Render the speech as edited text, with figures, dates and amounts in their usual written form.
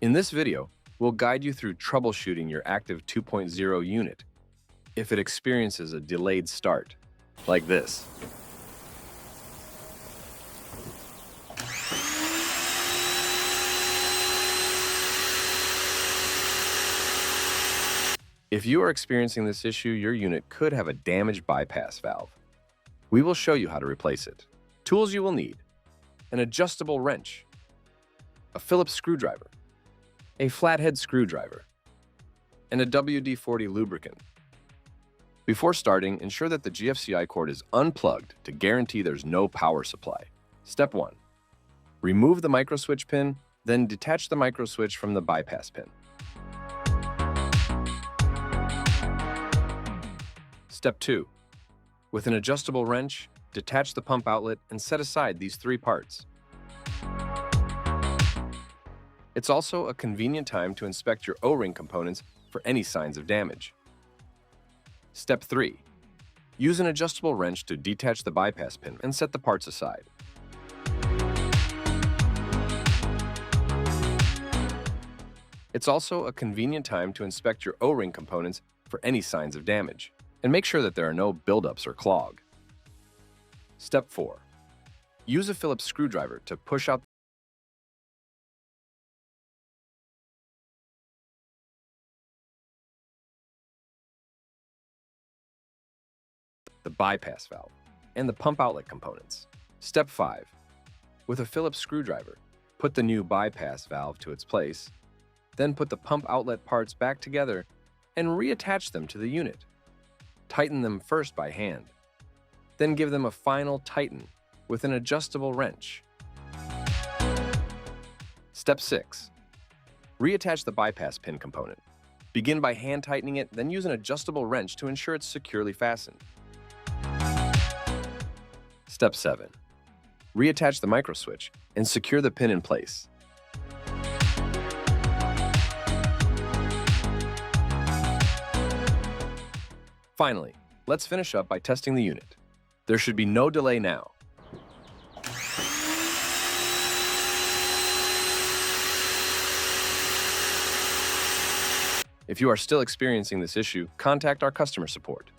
In this video, we'll guide you through troubleshooting your Active 2.0 unit if it experiences a delayed start, like this. If you are experiencing this issue, your unit could have a damaged bypass valve. We will show you how to replace it. Tools you will need: an adjustable wrench, a Phillips screwdriver, a flathead screwdriver, and a WD-40 lubricant. Before starting, ensure that the GFCI cord is unplugged to guarantee there's no power supply. Step 1. Remove the microswitch pin, then detach the microswitch from the bypass pin. Step 2. With an adjustable wrench, detach the pump outlet and set aside these three parts. It's also a convenient time to inspect your O-ring components for any signs of damage. Step 3. Use an adjustable wrench to detach the bypass pin and set the parts aside. It's also a convenient time to inspect your O-ring components for any signs of damage, and make sure that there are no buildups or clog. Step 4. Use a Phillips screwdriver to push out the bypass valve and the pump outlet components. Step 5. With a Phillips screwdriver, put the new bypass valve to its place, then put the pump outlet parts back together and reattach them to the unit. Tighten them first by hand, then give them a final tighten with an adjustable wrench. Step 6. Reattach the bypass pin component. Begin by hand tightening it, then use an adjustable wrench to ensure it's securely fastened. Step 7. Reattach the microswitch and secure the pin in place. Finally, let's finish up by testing the unit. There should be no delay now. If you are still experiencing this issue, contact our customer support.